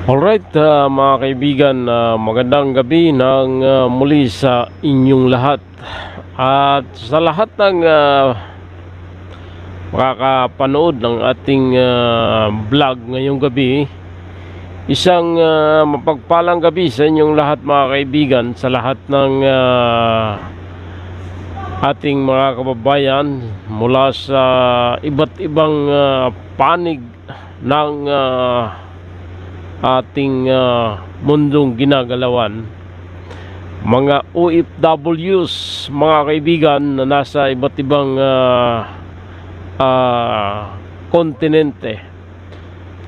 Alright, mga kaibigan, magandang gabi ng muli sa inyong lahat. At sa lahat ng makakapanood ng ating vlog ngayong gabi, isang mapagpalang gabi sa inyong lahat, mga kaibigan, sa lahat ng ating mga kababayan mula sa iba't ibang panig ng ating mundong ginagalawan, mga OFWs, mga kaibigan, na nasa iba't ibang kontinente,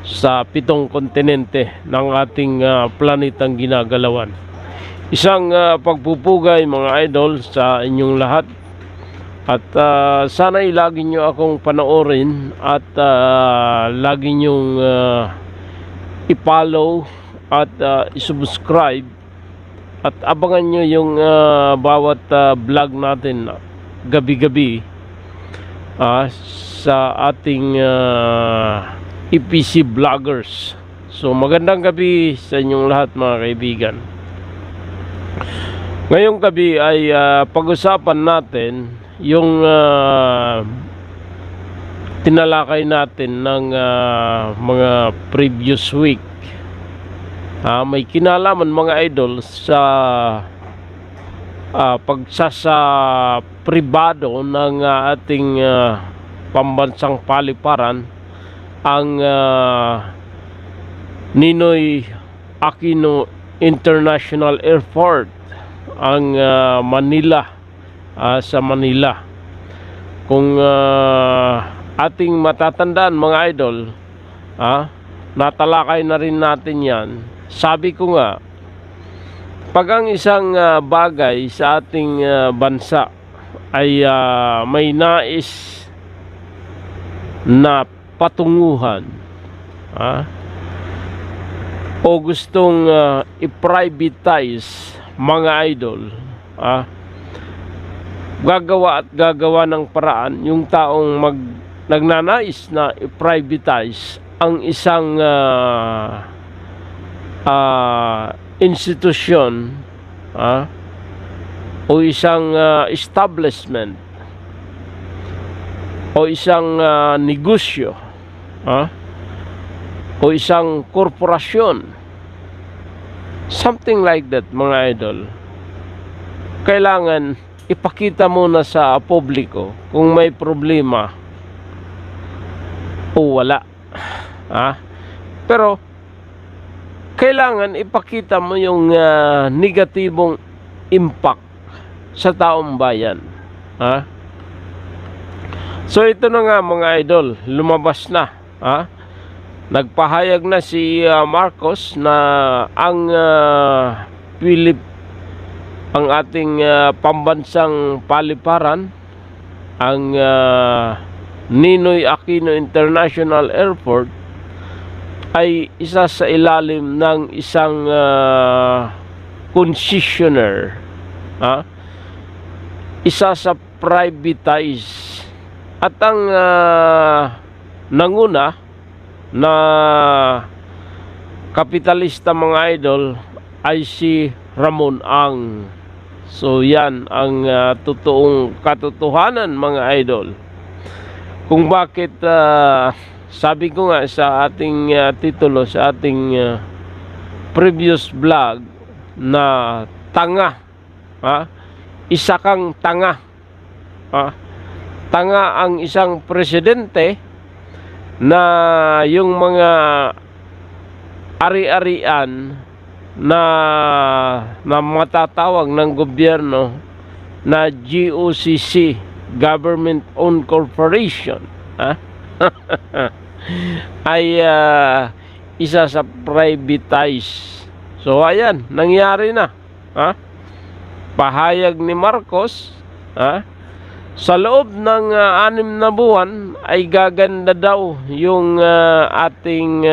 sa 7 kontinente ng ating planetang ginagalawan. Isang pagpupugay, mga idol, sa inyong lahat. At sana'y lagi nyo akong panoorin at lagi nyong i-follow at i-subscribe at abangan nyo yung bawat vlog natin gabi-gabi sa ating EPC Vloggers. So magandang gabi sa inyong lahat, mga kaibigan. Ngayong gabi ay pag-usapan natin yung tinalakay natin ng mga previous week. May kinalaman, mga idol, sa pagsasa pribado ng ating pambansang paliparan, ang Ninoy Aquino International Airport, ang Manila, sa Manila. Kung ating matatandaan, mga idol, natalakay na rin natin yan. Sabi ko nga, pag ang isang bagay sa ating bansa ay may nais na patunguhan, o gustong i-privatize, mga idol, gagawa at gagawa ng paraan yung taong nagnanais na i-privatize ang isang institusyon o isang establishment o isang negosyo o isang korporasyon, something like that, mga idol. Kailangan ipakita muna sa publiko kung may problema o wala. Pero kailangan ipakita mo yung negatibong impact sa taong bayan. So ito na nga, mga idol, lumabas na. Nagpahayag na si Marcos na ang ang ating pambansang paliparan, ang Ninoy Aquino International Airport, ay isa sa ilalim ng isang concessionaire, isa sa privatize. At ang nanguna na kapitalista, mga idol, ay si Ramon Ang. So yan ang totoong katotohanan, mga idol, kung bakit sabi ko nga sa ating titulo sa ating previous vlog na tanga, isa kang tanga. Tanga ang isang presidente na yung mga ari-arian na matatawag ng gobyerno na GOCC, Government Owned Corporation, ay isa sa privatize. So ayan, nangyari na. Pahayag ni Marcos, sa loob ng 6 na buwan ay gaganda daw yung ating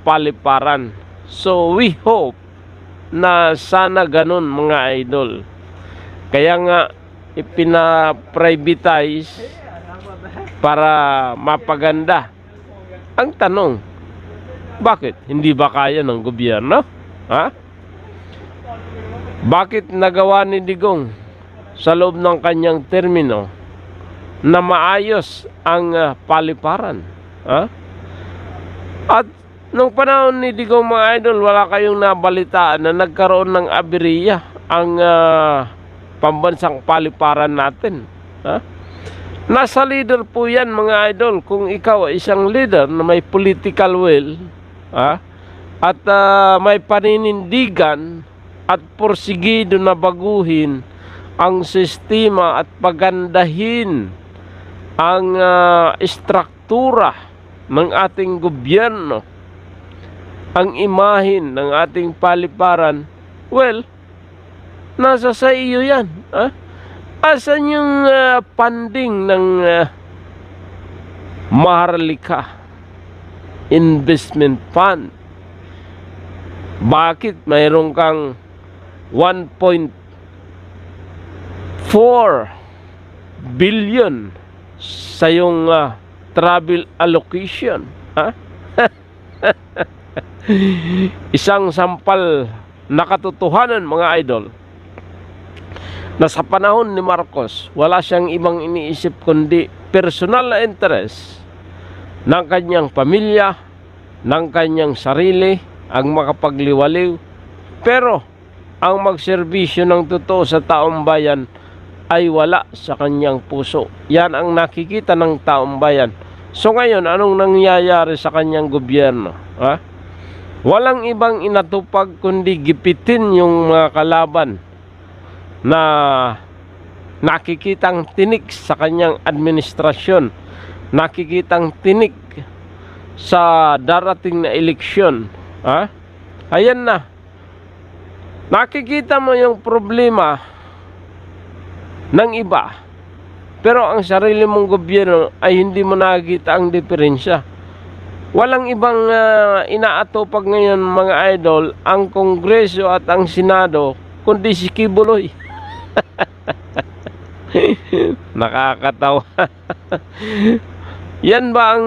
paliparan. So we hope na sana ganun, mga idol. Kaya nga ipina-privatize para mapaganda Ang tanong, bakit? Hindi ba kaya ng gobyerno? Ha? Bakit nagawa ni Digong sa loob ng kanyang termino na maayos ang paliparan? Ha? At nung panahon ni Digong, mga idol, wala kayong nabalitaan na nagkaroon ng aberya ang pambansang paliparan natin. Ha? Nasa leader po yan, mga idol. Kung ikaw ay isang leader na may political will, at may paninindigan at porsigido na baguhin ang sistema at pagandahin ang istruktura ng ating gobyerno, ang imahin ng ating paliparan, well, nasa sa iyo yan. Asan yung funding ng Maharlika Investment Fund? Bakit mayroon kang 1.4 billion sa iyong travel allocation? Isang sampal na katotohanan, mga idol, na sa panahon ni Marcos, wala siyang ibang iniisip kundi personal na interest ng kanyang pamilya, ng kanyang sarili, ang makapagliwaliw. Pero ang magserbisyo ng totoo sa taong bayan ay wala sa kanyang puso. Yan ang nakikita ng taong bayan. So ngayon, anong nangyayari sa kanyang gobyerno? Walang ibang inatupag kundi gipitin yung mga kalaban na nakikitang tinik sa kanyang administrasyon, nakikitang tinik sa darating na eleksyon. Ayan na. Nakikita mo yung problema ng iba, pero ang sarili mong gobyerno ay hindi mo nakikita ang diferensya. Walang ibang inaatupag ngayon, mga idol, ang Kongreso at ang Senado, kundi si Kibuloy. Nakakatawa. Yan ba ang